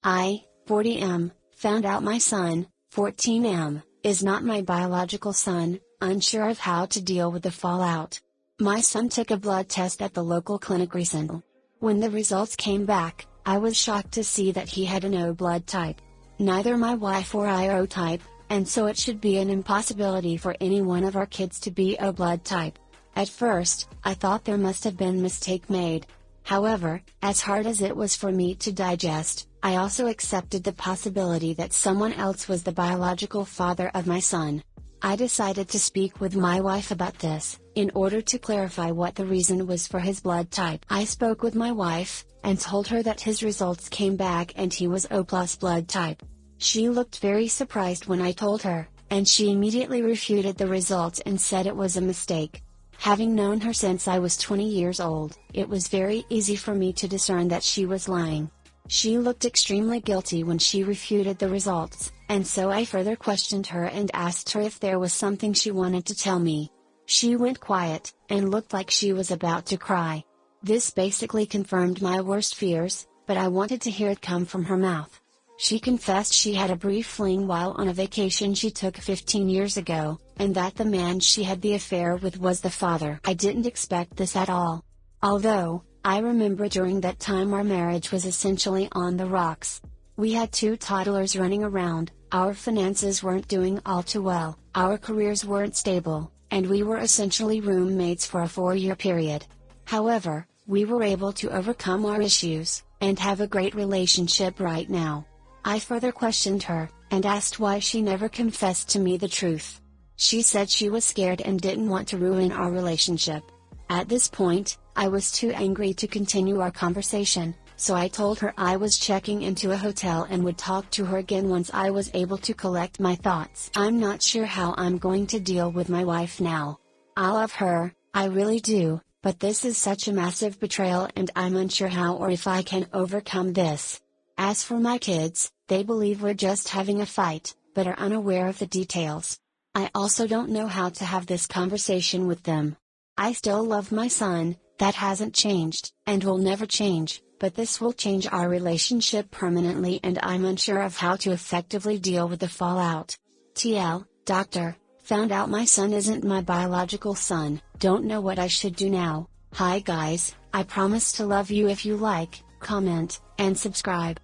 I, 40M, found out my son, 14M, is not my biological son, unsure of how to deal with the fallout. My son took a blood test at the local clinic recently. When the results came back, I was shocked to see that he had an O blood type. Neither my wife or I are O type, and so it should be an impossibility for any one of our kids to be O blood type. At first, I thought there must have been a mistake made. However, as hard as it was for me to digest, I also accepted the possibility that someone else was the biological father of my son. I decided to speak with my wife about this, in order to clarify what the reason was for his blood type. I spoke with my wife, and told her that his results came back and he was O+ blood type. She looked very surprised when I told her, and she immediately refuted the results and said it was a mistake. Having known her since I was 20 years old, it was very easy for me to discern that she was lying. She looked extremely guilty when she refuted the results, and so I further questioned her and asked her if there was something she wanted to tell me. She went quiet, and looked like she was about to cry. This basically confirmed my worst fears, but I wanted to hear it come from her mouth. She confessed she had a brief fling while on a vacation she took 15 years ago, and that the man she had the affair with was the father. I didn't expect this at all. Although, I remember during that time our marriage was essentially on the rocks. We had 2 toddlers running around, our finances weren't doing all too well, our careers weren't stable, and we were essentially roommates for a 4-year period. However, we were able to overcome our issues, and have a great relationship right now. I further questioned her, and asked why she never confessed to me the truth. She said she was scared and didn't want to ruin our relationship. At this point, I was too angry to continue our conversation, so I told her I was checking into a hotel and would talk to her again once I was able to collect my thoughts. I'm not sure how I'm going to deal with my wife now. I love her, I really do, but this is such a massive betrayal and I'm unsure how or if I can overcome this. As for my kids, they believe we're just having a fight, but are unaware of the details. I also don't know how to have this conversation with them. I still love my son, that hasn't changed, and will never change, but this will change our relationship permanently and I'm unsure of how to effectively deal with the fallout. TL, doctor, found out my son isn't my biological son, don't know what I should do now. Hi guys, I promise to love you if you like, comment, and subscribe.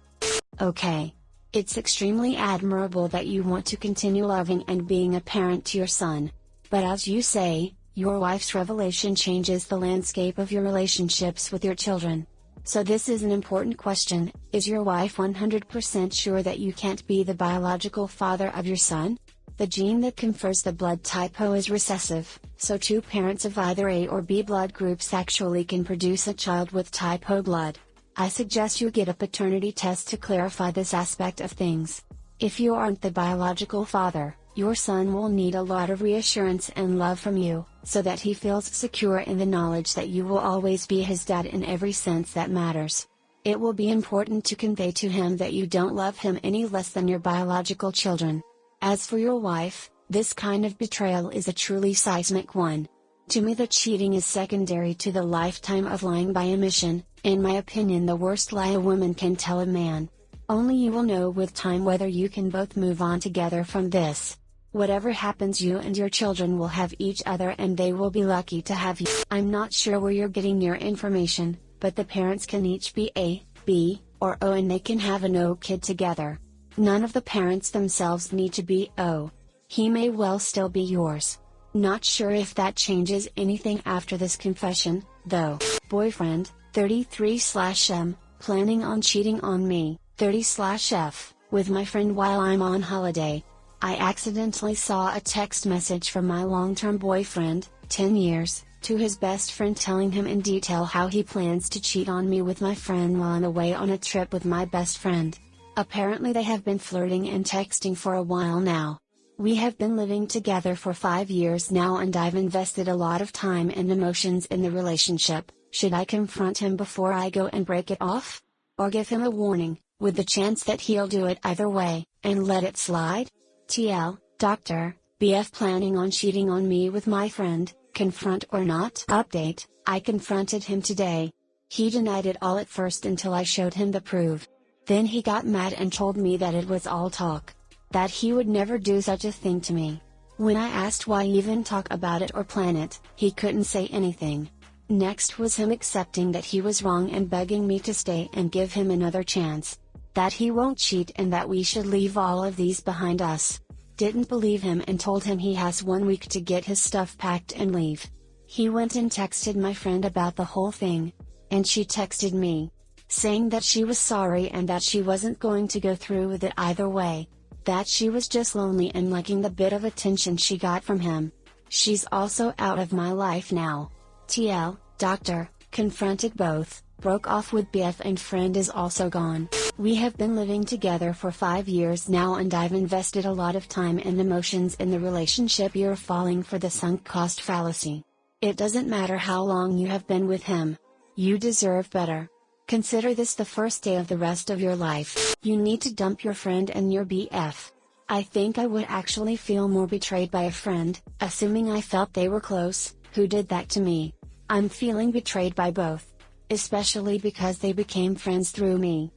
Okay. It's extremely admirable that you want to continue loving and being a parent to your son. But as you say, your wife's revelation changes the landscape of your relationships with your children. So this is an important question: is your wife 100% sure that you can't be the biological father of your son? The gene that confers the blood type O is recessive, so 2 parents of either A or B blood groups actually can produce a child with type O blood. I suggest you get a paternity test to clarify this aspect of things. If you aren't the biological father, your son will need a lot of reassurance and love from you, so that he feels secure in the knowledge that you will always be his dad in every sense that matters. It will be important to convey to him that you don't love him any less than your biological children. As for your wife, this kind of betrayal is a truly seismic one. To me, the cheating is secondary to the lifetime of lying by omission, in my opinion the worst lie a woman can tell a man. Only you will know with time whether you can both move on together from this. Whatever happens, you and your children will have each other and they will be lucky to have you. I'm not sure where you're getting your information, but the parents can each be A, B, or O and they can have an O kid together. None of the parents themselves need to be O. He may well still be yours. Not sure if that changes anything after this confession, though. Boyfriend, 33/M, planning on cheating on me, 30/F, with my friend while I'm on holiday. I accidentally saw a text message from my long-term boyfriend, 10 years, to his best friend telling him in detail how he plans to cheat on me with my friend while I'm away on a trip with my best friend. Apparently they have been flirting and texting for a while now. We have been living together for 5 years now and I've invested a lot of time and emotions in the relationship. Should I confront him before I go and break it off? Or give him a warning, with the chance that he'll do it either way, and let it slide? TL, doctor, BF planning on cheating on me with my friend, confront or not? Update, I confronted him today. He denied it all at first until I showed him the proof. Then he got mad and told me that it was all talk. That he would never do such a thing to me. When I asked why even talk about it or plan it, he couldn't say anything. Next was him accepting that he was wrong and begging me to stay and give him another chance. That he won't cheat and that we should leave all of these behind us. Didn't believe him and told him he has 1 week to get his stuff packed and leave. He went and texted my friend about the whole thing. And she texted me, saying that she was sorry and that she wasn't going to go through with it either way. That she was just lonely and liking the bit of attention she got from him. She's also out of my life now. TL, doctor, confronted both, broke off with BF and friend is also gone. We have been living together for 5 years now and I've invested a lot of time and emotions in the relationship. You're falling for the sunk cost fallacy. It doesn't matter how long you have been with him. You deserve better. Consider this the first day of the rest of your life. You need to dump your friend and your BF. I think I would actually feel more betrayed by a friend, assuming I felt they were close, who did that to me. I'm feeling betrayed by both. Especially because they became friends through me.